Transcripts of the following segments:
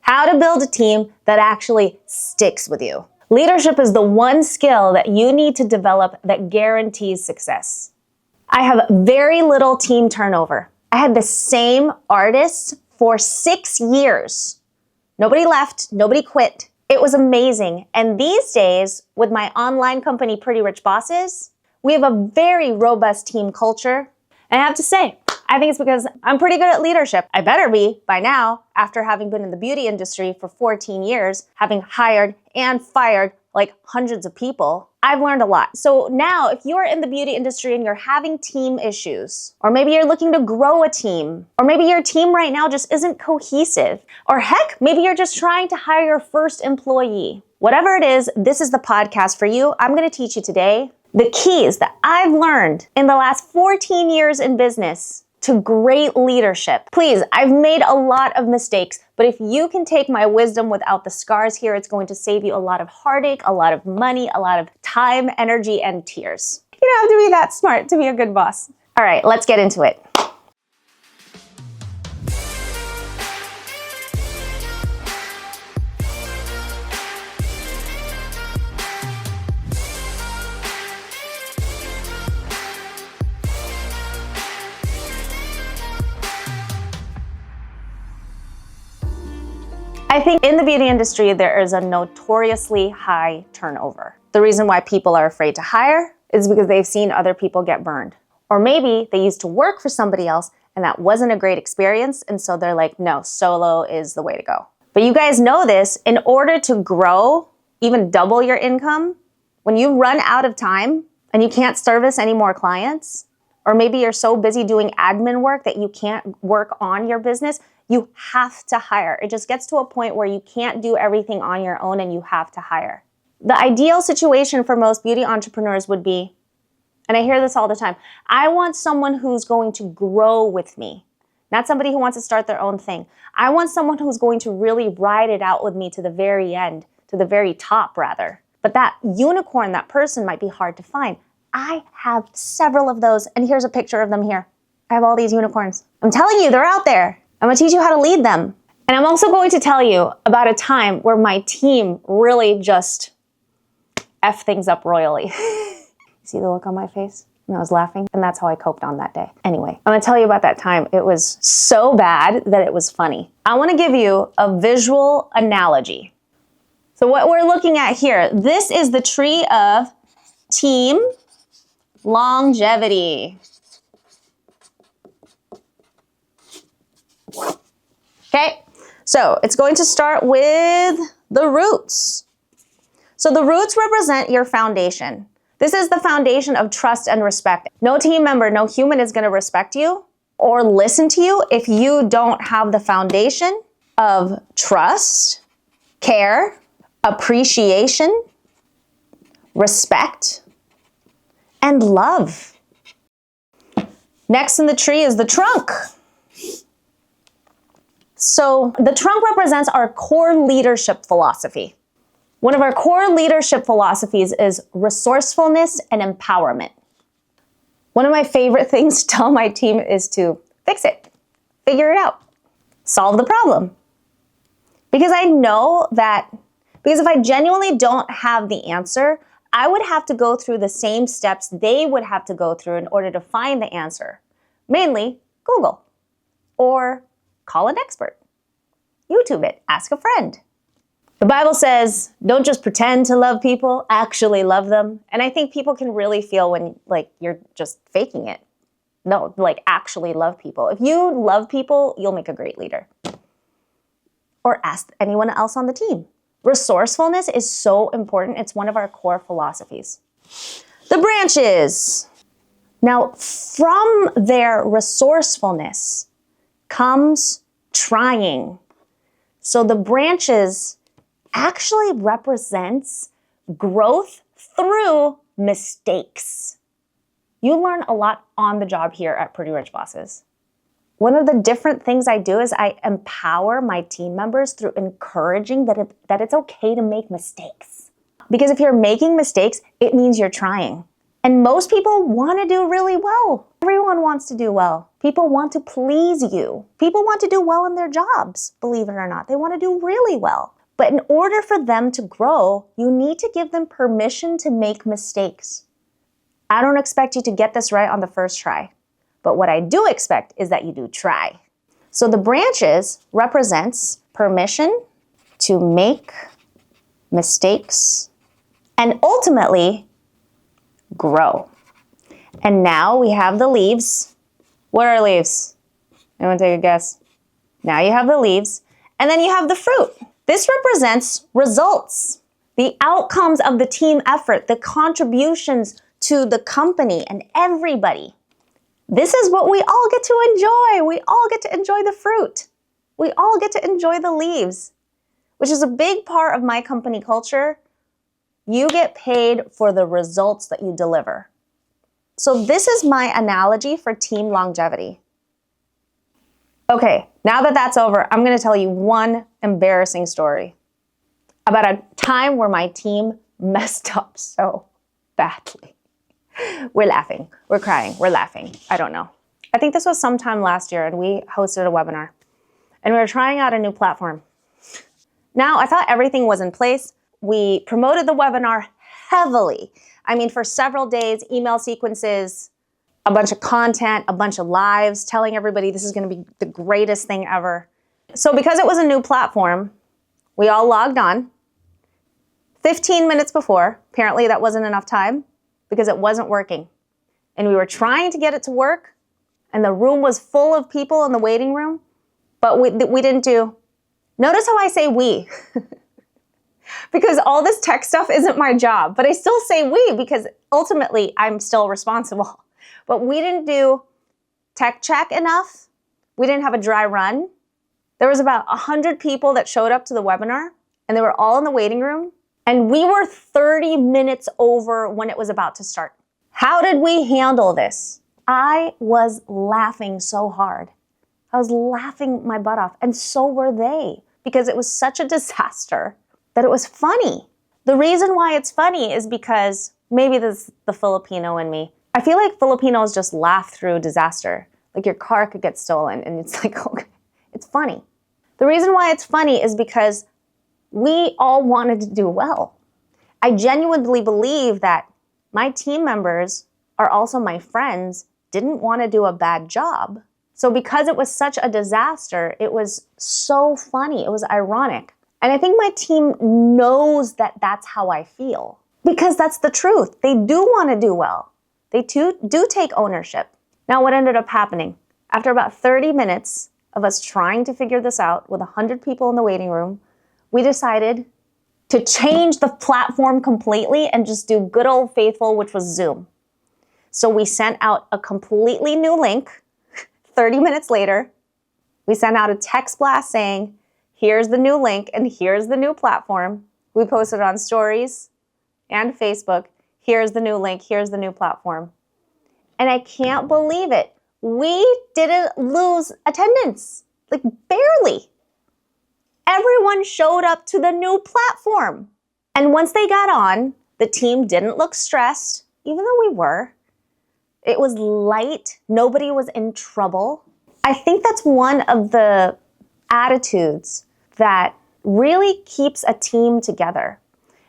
How to build a team that actually sticks with you. Leadership is the one skill that you need to develop that guarantees success. I have very little team turnover. I had the same artists for 6 years. Nobody left, nobody quit. It was amazing. And these days, with my online company, Pretty Rich Bosses, we have a very robust team culture. And I have to say, I think it's because I'm pretty good at leadership. I better be by now, after having been in the beauty industry for 14 years, having hired and fired like hundreds of people. I've learned a lot. So now, if you're in the beauty industry and you're having team issues, or maybe you're looking to grow a team, or maybe your team right now just isn't cohesive, or heck, maybe you're just trying to hire your first employee. Whatever it is, this is the podcast for you. I'm going to teach you today the keys that I've learned in the last 14 years in business to great leadership. Please, I've made a lot of mistakes, but if you can take my wisdom without the scars here, it's going to save you a lot of heartache, a lot of money, a lot of time, energy, and tears. You don't have to be that smart to be a good boss. All right, let's get into it. I think in the beauty industry, there is a notoriously high turnover. The reason why people are afraid to hire is because they've seen other people get burned. Or maybe they used to work for somebody else and that wasn't a great experience. And so they're like, no, solo is the way to go. But you guys know this, in order to grow, even double your income, when you run out of time and you can't service any more clients, or maybe you're so busy doing admin work that you can't work on your business, you have to hire. It just gets to a point where you can't do everything on your own and you have to hire. The ideal situation for most beauty entrepreneurs would be, and I hear this all the time, I want someone who's going to grow with me, not somebody who wants to start their own thing. I want someone who's going to really ride it out with me to the very end, to the very top rather. But that unicorn, that person might be hard to find. I have several of those, and here's a picture of them here. I have all these unicorns. I'm telling you, they're out there. I'm gonna teach you how to lead them. And I'm also going to tell you about a time where my team really just F things up royally. See the look on my face? And I was laughing, and that's how I coped on that day. Anyway, I'm gonna tell you about that time. It was so bad that it was funny. I wanna give you a visual analogy. So what we're looking at here, this is the tree of team longevity. Okay, so it's going to start with the roots. So the roots represent your foundation. This is the foundation of trust and respect. No team member, no human is going to respect you or listen to you if you don't have the foundation of trust, care, appreciation, respect, and love. Next in the tree is the trunk. So the trunk represents our core leadership philosophy. One of our core leadership philosophies is resourcefulness and empowerment. One of my favorite things to tell my team is to fix it, figure it out, solve the problem. Because I know that, because if I genuinely don't have the answer, I would have to go through the same steps they would have to go through in order to find the answer. Mainly Google or call an expert. YouTube it, ask a friend. The Bible says, don't just pretend to love people, actually love them. And I think people can really feel when you're just faking it. No, actually love people. If you love people, you'll make a great leader. Or ask anyone else on the team. Resourcefulness is so important. It's one of our core philosophies. The branches. Now, from their resourcefulness comes trying. So the branches actually represents growth through mistakes. You learn a lot on the job here at Pretty Rich Bosses. One of the different things I do is I empower my team members through encouraging that it's okay to make mistakes. Because if you're making mistakes, it means you're trying. And most people want to do really well. Everyone wants to do well. People want to please you. People want to do well in their jobs, believe it or not. They want to do really well. But in order for them to grow, you need to give them permission to make mistakes. I don't expect you to get this right on the first try. But what I do expect is that you do try. So the branches represents permission to make mistakes and ultimately grow. And now we have the leaves. What are leaves? Anyone take a guess? Now you have the leaves, and then you have the fruit. This represents results, the outcomes of the team effort, the contributions to the company and everybody. This is what we all get to enjoy. We all get to enjoy the fruit. We all get to enjoy the leaves, which is a big part of my company culture. You get paid for the results that you deliver. So this is my analogy for team longevity. Okay, now that that's over, I'm going to tell you one embarrassing story about a time where my team messed up so badly. We're laughing, we're crying, we're laughing. I don't know. I think this was sometime last year and we hosted a webinar and we were trying out a new platform. Now, I thought everything was in place. We promoted the webinar heavily. I mean, for several days, email sequences, a bunch of content, a bunch of lives, telling everybody this is going to be the greatest thing ever. So because it was a new platform, we all logged on 15 minutes before. Apparently that wasn't enough time because it wasn't working. And we were trying to get it to work, and the room was full of people in the waiting room, but we didn't do. Notice how I say we. Because all this tech stuff isn't my job, but I still say we because ultimately I'm still responsible. But we didn't do tech check enough. We didn't have a dry run. There was about 100 people that showed up to the webinar and they were all in the waiting room. And we were 30 minutes over when it was about to start. How did we handle this? I was laughing so hard. I was laughing my butt off, and so were they, because it was such a disaster that it was funny. The reason why it's funny is because maybe this is the Filipino in me. I feel like Filipinos just laugh through disaster. Like your car could get stolen and it's like, okay, it's funny. The reason why it's funny is because we all wanted to do well. I genuinely believe that my team members are also my friends, didn't want to do a bad job. So because it was such a disaster, it was so funny. It was ironic. And I think my team knows that that's how I feel, because that's the truth. They do want to do well. They too do take ownership. Now, what ended up happening? After about 30 minutes of us trying to figure this out with 100 people in the waiting room, we decided to change the platform completely and just do good old faithful, which was Zoom. So we sent out a completely new link. 30 minutes later, we sent out a text blast saying, here's the new link and here's the new platform. We posted on stories and Facebook. Here's the new link, here's the new platform. And I can't believe it. We didn't lose attendance, like barely. Everyone showed up to the new platform. And once they got on, the team didn't look stressed, even though we were. It was light. Nobody was in trouble. I think that's one of the attitudes that really keeps a team together.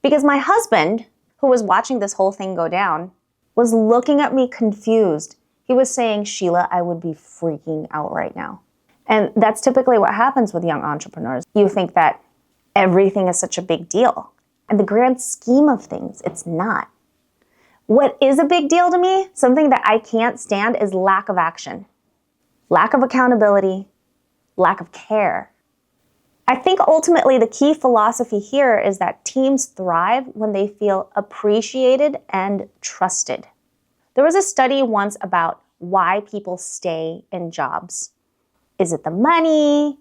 Because my husband, who was watching this whole thing go down, was looking at me confused. He was saying, Sheila, I would be freaking out right now. And that's typically what happens with young entrepreneurs. You think that everything is such a big deal. In the grand scheme of things, it's not. What is a big deal to me, something that I can't stand, is lack of action, lack of accountability, lack of care. I think ultimately the key philosophy here is that teams thrive when they feel appreciated and trusted. There was a study once about why people stay in jobs. Is it the money?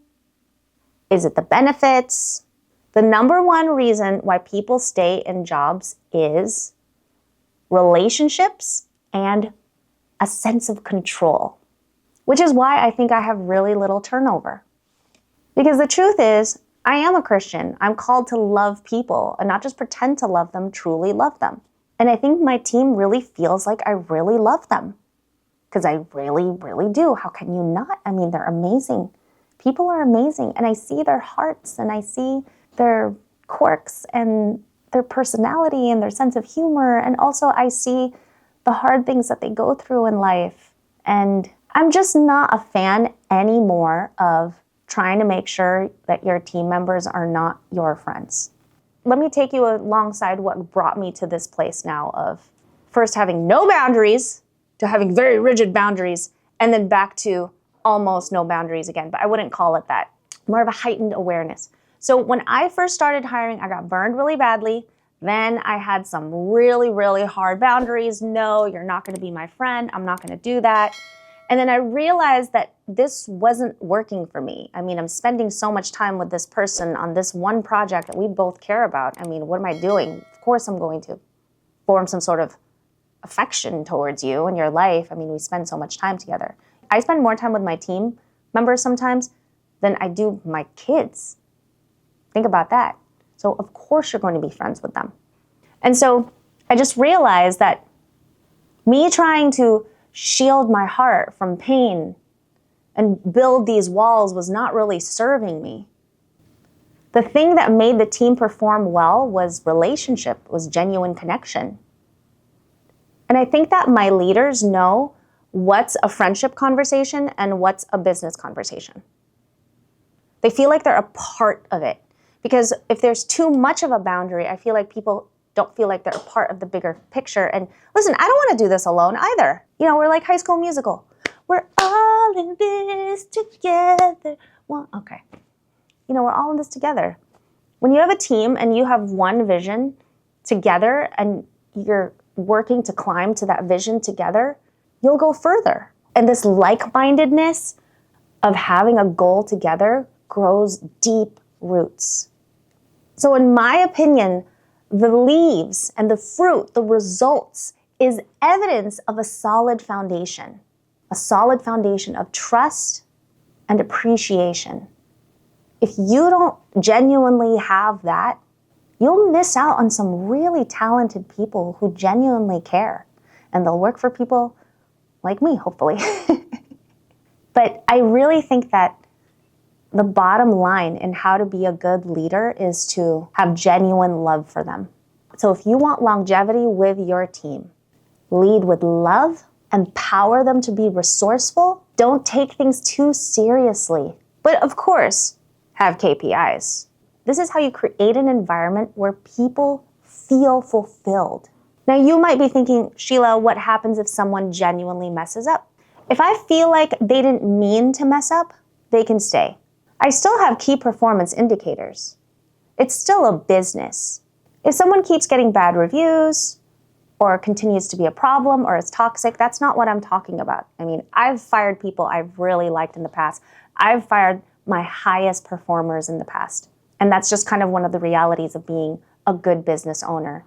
Is it the benefits? The number one reason why people stay in jobs is relationships and a sense of control, which is why I think I have really little turnover. Because the truth is, I am a Christian. I'm called to love people and not just pretend to love them, truly love them. And I think my team really feels like I really love them. because I really, really do. How can you not? I mean, they're amazing. People are amazing, and I see their hearts, and I see their quirks, and their personality, and their sense of humor, and also I see the hard things that they go through in life. And I'm just not a fan anymore of trying to make sure that your team members are not your friends. Let me take you alongside what brought me to this place now of first having no boundaries to having very rigid boundaries, and then back to almost no boundaries again, but I wouldn't call it that. More of a heightened awareness. So when I first started hiring, I got burned really badly. Then I had some really, really hard boundaries. No, you're not going to be my friend. I'm not going to do that. And then I realized that this wasn't working for me. I mean, I'm spending so much time with this person on this one project that we both care about. I mean, what am I doing? Of course I'm going to form some sort of affection towards you in your life. I mean, we spend so much time together. I spend more time with my team members sometimes than I do my kids. Think about that. So of course you're going to be friends with them. And so I just realized that me trying to shield my heart from pain and build these walls was not really serving me. The thing that made the team perform well was relationship, was genuine connection. And I think that my leaders know what's a friendship conversation and what's a business conversation. They feel like they're a part of it. Because if there's too much of a boundary, I feel like people don't feel like they're a part of the bigger picture. And listen, I don't want to do this alone either. You know, we're like High School Musical. We're all in this together. Well, okay. You know, we're all in this together. When you have a team and you have one vision together and you're working to climb to that vision together, you'll go further. And this like-mindedness of having a goal together grows deep roots. So in my opinion, the leaves and the fruit, the results, is evidence of a solid foundation of trust and appreciation. If you don't genuinely have that, you'll miss out on some really talented people who genuinely care, and they'll work for people like me, hopefully. But I really think that the bottom line in how to be a good leader is to have genuine love for them. So if you want longevity with your team, lead with love, empower them to be resourceful, don't take things too seriously. But of course, have KPIs. This is how you create an environment where people feel fulfilled. Now you might be thinking, Sheila, what happens if someone genuinely messes up? If I feel like they didn't mean to mess up, they can stay. I still have key performance indicators. It's still a business. If someone keeps getting bad reviews or continues to be a problem or is toxic, that's not what I'm talking about. I mean, I've fired people I've really liked in the past. I've fired my highest performers in the past. And that's just kind of one of the realities of being a good business owner,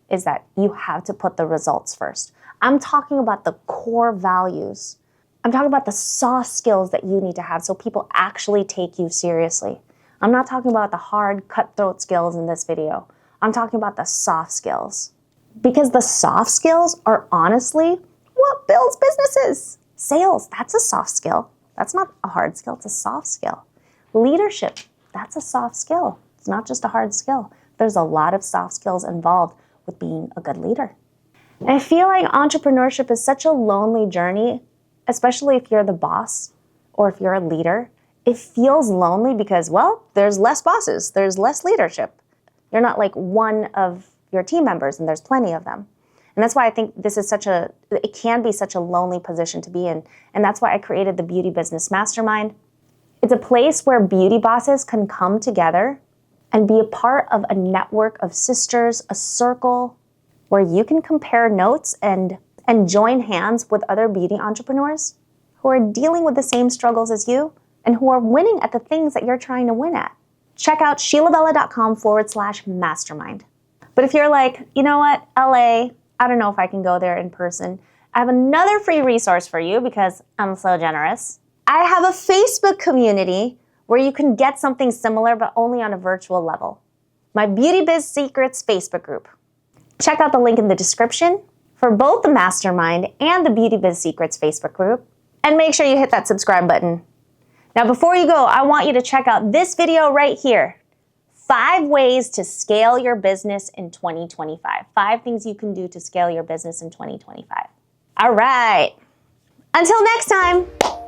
is that you have to put the results first. I'm talking about the core values. I'm talking about the soft skills that you need to have so people actually take you seriously. I'm not talking about the hard, cutthroat skills in this video. I'm talking about the soft skills. Because the soft skills are honestly what builds businesses. Sales, that's a soft skill. That's not a hard skill, it's a soft skill. Leadership, that's a soft skill. It's not just a hard skill. There's a lot of soft skills involved with being a good leader. And I feel like entrepreneurship is such a lonely journey, especially if you're the boss or if you're a leader. It feels lonely because, well, there's less bosses, there's less leadership. You're not like one of your team members, and there's plenty of them. And that's why I think this is it can be such a lonely position to be in. And that's why I created the Beauty Business Mastermind. It's a place where beauty bosses can come together and be a part of a network of sisters, a circle where you can compare notes and join hands with other beauty entrepreneurs who are dealing with the same struggles as you and who are winning at the things that you're trying to win at. Check out sheilabella.com/mastermind. But if you're like, you know what, LA, I don't know if I can go there in person, I have another free resource for you because I'm so generous. I have a Facebook community where you can get something similar but only on a virtual level. My Beauty Biz Secrets Facebook group. Check out the link in the description for both the Mastermind and the Beauty Biz Secrets Facebook group. And make sure you hit that subscribe button. Now, before you go, I want you to check out this video right here. 5 ways to scale your business in 2025. 5 things you can do to scale your business in 2025. All right. Until next time.